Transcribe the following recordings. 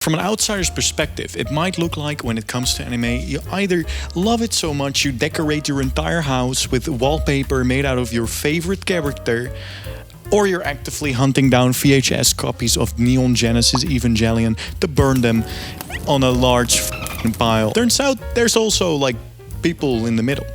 From an outsider's perspective, it might look like when it comes to anime, you either love it so much you decorate your entire house with wallpaper made out of your favorite character, or you're actively hunting down VHS copies of Neon Genesis Evangelion to burn them on a large pile. Turns out there's also like people in the middle.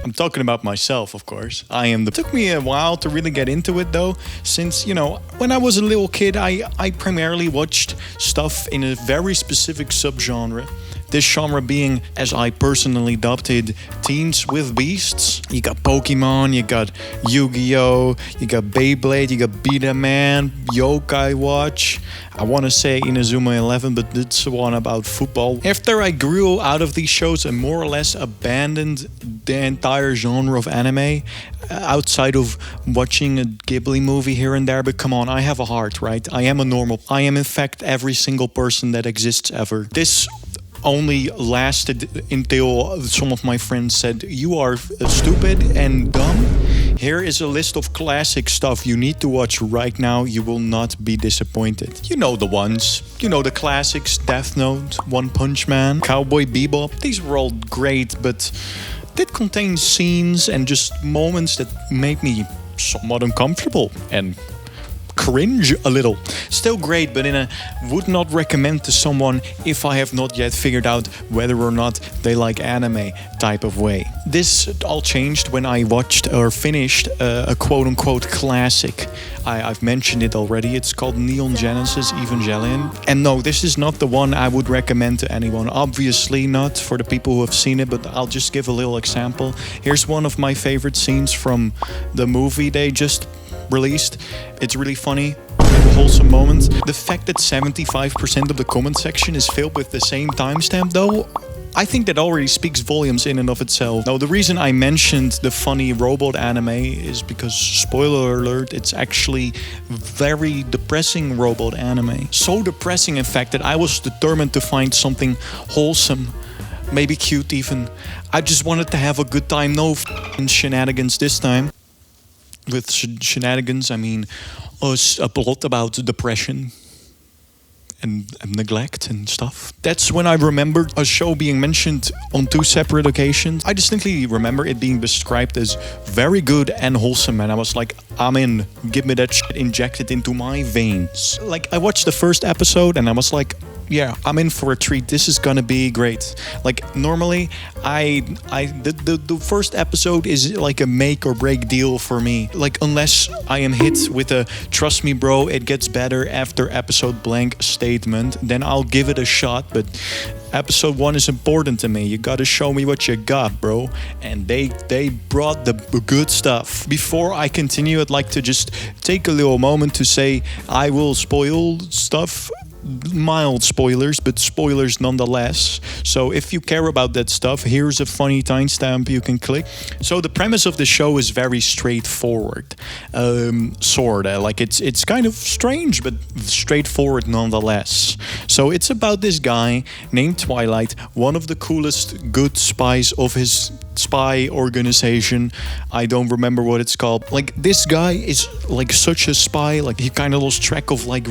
I'm talking about myself, of course. It took me a while to really get into it though, since, when I was a little kid, I primarily watched stuff in a very specific subgenre. This genre being, as I personally dubbed it, teens with beasts. You got Pokemon, you got Yu-Gi-Oh!, you got Beyblade, you got Beat 'em Man, Yokai Watch. I want to say Inazuma 11, but it's the one about football. After I grew out of these shows and more or less abandoned the entire genre of anime, outside of watching a Ghibli movie here and there, but come on, I have a heart, right? I am in fact every single person that exists ever. This only lasted until some of my friends said, "You are stupid and dumb. Here is a list of classic stuff you need to watch right now. You will not be disappointed." You know the ones. You know the classics: Death Note, One Punch Man, Cowboy Bebop. These were all great, but did contain scenes and just moments that made me somewhat uncomfortable and cringe a little. Still great, but in a would not recommend to someone if I have not yet figured out whether or not they like anime type of way. This all changed when I watched or finished a quote-unquote classic. I've mentioned it already. It's called Neon Genesis Evangelion. And no, this is not the one I would recommend to anyone. Obviously not for the people who have seen it, but I'll just give a little example. Here's one of my favorite scenes from the movie they just released. It's really funny, a wholesome moment. The fact that 75% of the comment section is filled with the same timestamp though, I think that already speaks volumes in and of itself. Now, the reason I mentioned the funny robot anime is because, spoiler alert, it's actually very depressing robot anime. So depressing, in fact, that I was determined to find something wholesome, maybe cute even. I just wanted to have a good time, no shenanigans this time. With shenanigans, I mean a plot about depression and neglect and stuff. That's when I remembered a show being mentioned on 2 separate occasions. I distinctly remember it being described as very good and wholesome, and I was like, I'm in. Give me that shit injected into my veins. Like, I watched the first episode and I was like, yeah, I'm in for a treat. This is gonna be great. Like, normally, the first episode is like a make or break deal for me. Like, unless I am hit with a "trust me, bro, it gets better after episode blank" statement, then I'll give it a shot. But episode 1 is important to me. You gotta show me what you got, bro. And they brought the good stuff. Before I continue, I'd like to just take a little moment to say I will spoil stuff. Mild spoilers, but spoilers nonetheless. So if you care about that stuff, here's a funny timestamp you can click. So the premise of the show is very straightforward, sorta. Like it's kind of strange, but straightforward nonetheless. So it's about this guy named Twilight, one of the coolest good spies of his spy organization. I don't remember what it's called. Like, this guy is like such a spy. Like, he kind of lost track of like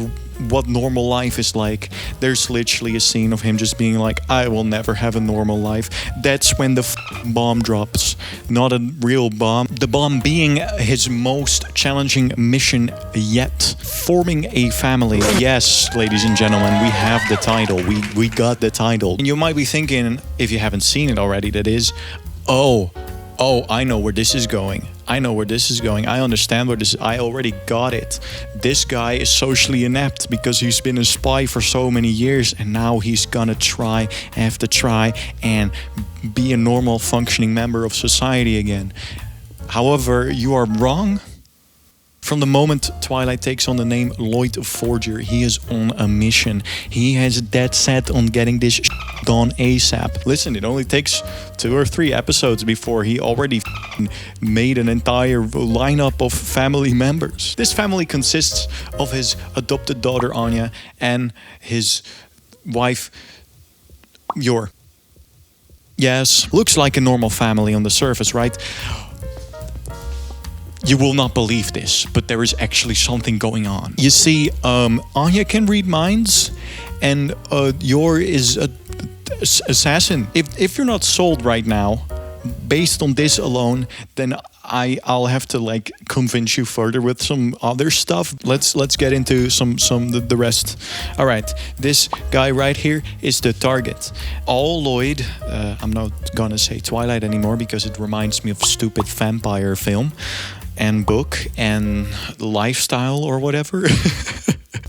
what normal life is like. There's literally a scene of him just being like, I will never have a normal life. That's when the bomb drops. Not a real bomb. The bomb being his most challenging mission yet. Forming a family. Yes, ladies and gentlemen, we have the title. We got the title. And you might be thinking, if you haven't seen it already, that is, Oh, I know where this is going. I understand where this is. I already got it. This guy is socially inept because he's been a spy for so many years, and now he's gonna try and be a normal functioning member of society again. However, you are wrong. From the moment Twilight takes on the name Lloyd Forger, he is on a mission. He has dead set on getting this done ASAP. Listen, it only takes 2 or 3 episodes before he already made an entire lineup of family members. This family consists of his adopted daughter Anya and his wife Yor. Yes, looks like a normal family on the surface, right? You will not believe this, but there is actually something going on. You see, Anya can read minds, and Yor is a assassin. If you're not sold right now, based on this alone, then I'll have to like convince you further with some other stuff. Let's get into the rest. All right, this guy right here is the target. All Lloyd. I'm not gonna say Twilight anymore because it reminds me of stupid vampire film and book and lifestyle or whatever.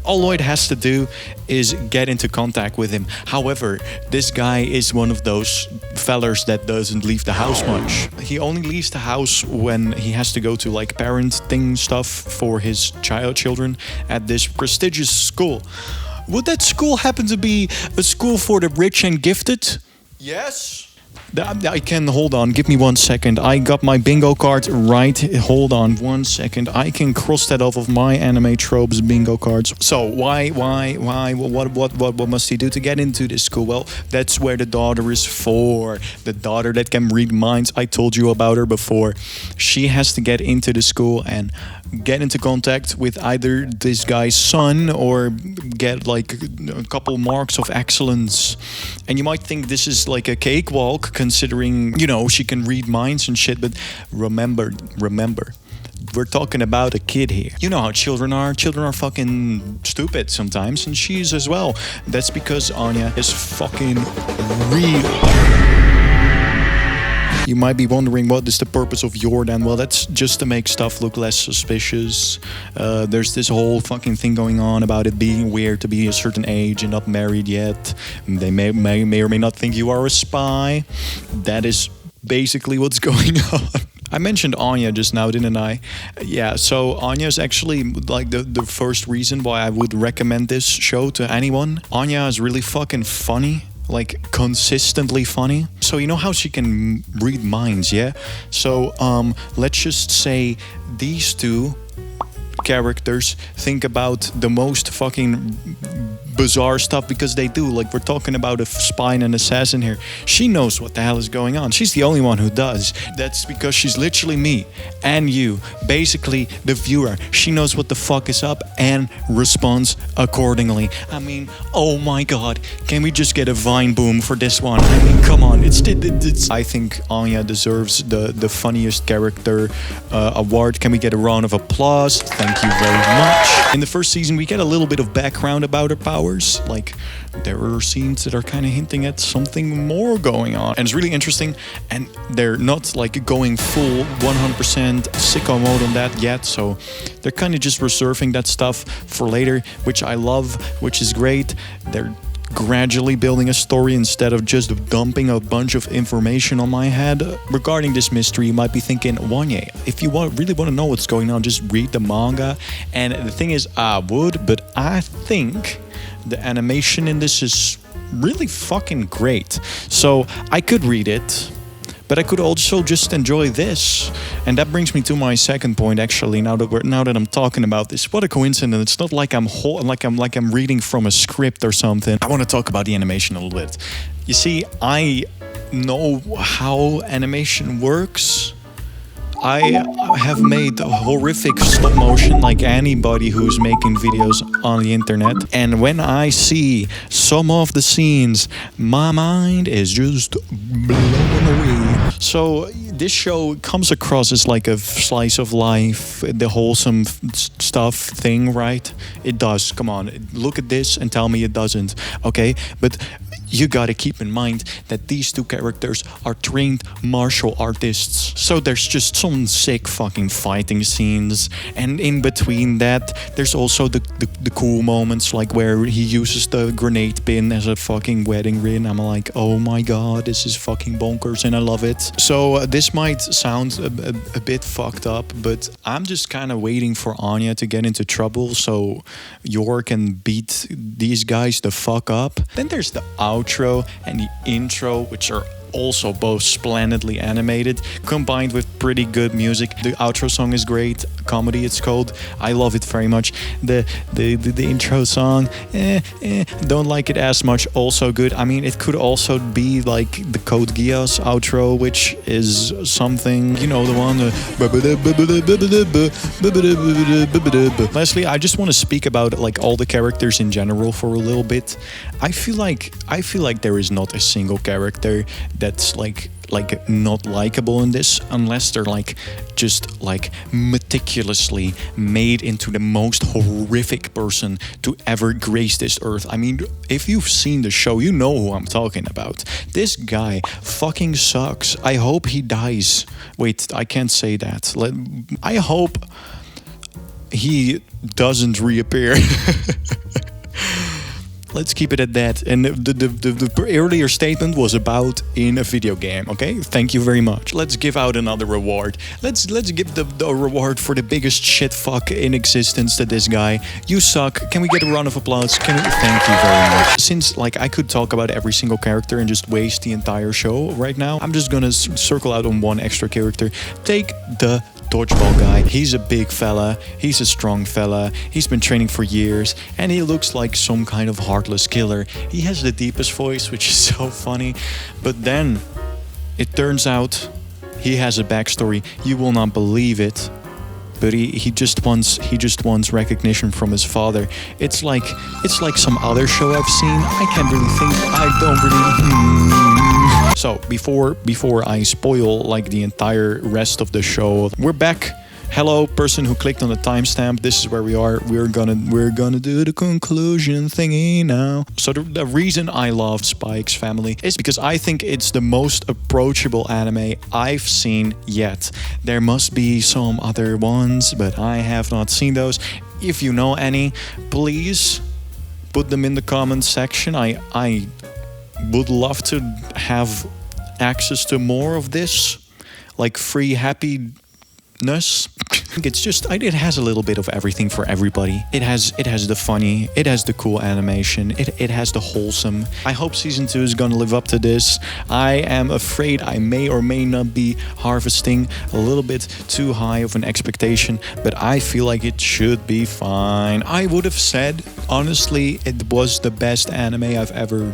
All Lloyd has to do is get into contact with him. However, this guy is one of those fellers that doesn't leave the house much. He only leaves the house when he has to go to like parenting stuff for his children at this prestigious school. Would that school happen to be a school for the rich and gifted? Yes. I can, hold on, give me 1 second. I got my bingo card right. Hold on 1 second. I can cross that off of my anime tropes bingo cards. So why, what must he do to get into this school? Well, that's where the daughter is for. The daughter that can read minds. I told you about her before. She has to get into the school and get into contact with either this guy's son or get like a couple marks of excellence. And you might think this is like a cakewalk considering, you know, she can read minds and shit, but remember, we're talking about a kid here. You know how children are. Children are fucking stupid sometimes, and she's as well. That's because Anya is fucking real. You might be wondering, what is the purpose of Jordan? Well, that's just to make stuff look less suspicious. There's this whole fucking thing going on about it being weird to be a certain age and not married yet. They may or may not think you are a spy. That is basically what's going on. I mentioned Anya just now, didn't I? Yeah, so Anya is actually like the first reason why I would recommend this show to anyone. Anya is really fucking funny. Like consistently funny. So you know how she can read minds, yeah? So let's just say these two characters think about the most fucking bizarre stuff, because they do. Like, we're talking about a spy and an assassin here. She knows what the hell is going on. She's the only one who does. That's because she's literally me and you, basically the viewer. She knows what the fuck is up and responds accordingly. I mean, oh my god, can we just get a Vine boom for this one? I mean, come on. I think Anya deserves the funniest character award. Can we get a round of applause? Thank you very much. In the first season, we get a little bit of background about her powers. Like, there are scenes that are kind of hinting at something more going on. And it's really interesting. And they're not like going full 100% sicko mode on that yet. So they're kind of just reserving that stuff for later, which I love, which is great. They're gradually building a story instead of just dumping a bunch of information on my head. Regarding this mystery, you might be thinking, wanyay, if you really want to know what's going on, just read the manga. And the thing is, I would, but I think the animation in this is really fucking great. So I could read it, but I could also just enjoy this. And that brings me to my second point, actually, now that I'm talking about this. What a coincidence. It's not like I'm reading from a script or something. I want to talk about the animation a little bit. You see, I know how animation works. I have made horrific stop motion like anybody who's making videos on the internet. And when I see some of the scenes, my mind is just blown away. So this show comes across as like a slice of life, the wholesome stuff thing, right? It does. Come on, look at this and tell me it doesn't. Okay, but you gotta keep in mind that these two characters are trained martial artists. So there's just some sick fucking fighting scenes. And in between that, there's also the cool moments, like where he uses the grenade pin as a fucking wedding ring. I'm like, oh my god, this is fucking bonkers and I love it. So this might sound a bit fucked up, but I'm just kind of waiting for Anya to get into trouble so Yor can beat these guys the fuck up. Then there's the outro and the intro, which are also both splendidly animated, combined with pretty good music. The outro song is great. Comedy, it's called. I love it very much. The intro song, don't like it as much. Also good. I mean, it could also be like the Code Geass outro, which is something, you know, the one. Lastly, I just want to speak about like all the characters in general for a little bit. I feel like there is not a single character that's like not likable in this, unless they're like just like meticulously made into the most horrific person to ever grace this earth. I mean, if you've seen the show, you know who I'm talking about. This guy fucking sucks. I hope he dies. Wait, I can't say that. I hope he doesn't reappear. Let's keep it at that. And the earlier statement was about in a video game, okay? Thank you very much. Let's give out another reward. Let's give the reward for the biggest shit fuck in existence to this guy. You suck. Can we get a round of applause? Thank you very much. Since like I could talk about every single character and just waste the entire show right now, I'm just gonna circle out on one extra character. Take the dodgeball guy. He's a big fella, he's a strong fella, he's been training for years, and he looks like some kind of heartless killer. He has the deepest voice, which is so funny, but then it turns out he has a backstory. You will not believe it, but he just wants recognition from his father. It's like some other show I've seen. I can't really think. I don't really. So before I spoil like the entire rest of the show, we're back. Hello, person who clicked on the timestamp. This is where we are. We're gonna do the conclusion thingy now. So the reason I love Spy X Family is because I think it's the most approachable anime I've seen yet. There must be some other ones, but I have not seen those. If you know any, please put them in the comments section. I would love to have access to more of this, like free happiness. It's just, it has a little bit of everything for everybody. It has the funny, it has the cool animation, it has the wholesome. I hope season 2 is gonna live up to this. I am afraid I may or may not be harvesting a little bit too high of an expectation, but I feel like it should be fine. I would have said, honestly, it was the best anime I've ever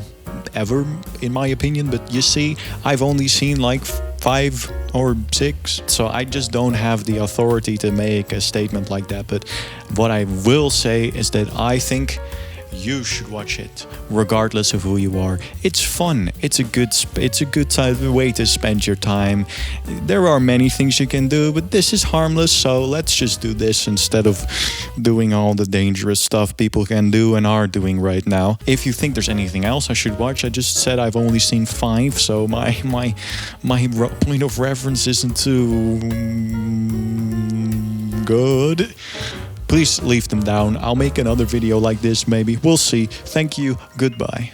in my opinion, but you see, I've only seen like 5 or 6, so I just don't have the authority to make a statement like that. But what I will say is that I think you should watch it, regardless of who you are. It's fun. It's a good way to spend your time. There are many things you can do, but this is harmless, so let's just do this instead of doing all the dangerous stuff people can do and are doing right now. If you think there's anything else I should watch, I just said I've only seen 5, so my point of reference isn't too good. Please leave them down. I'll make another video like this maybe. We'll see. Thank you. Goodbye.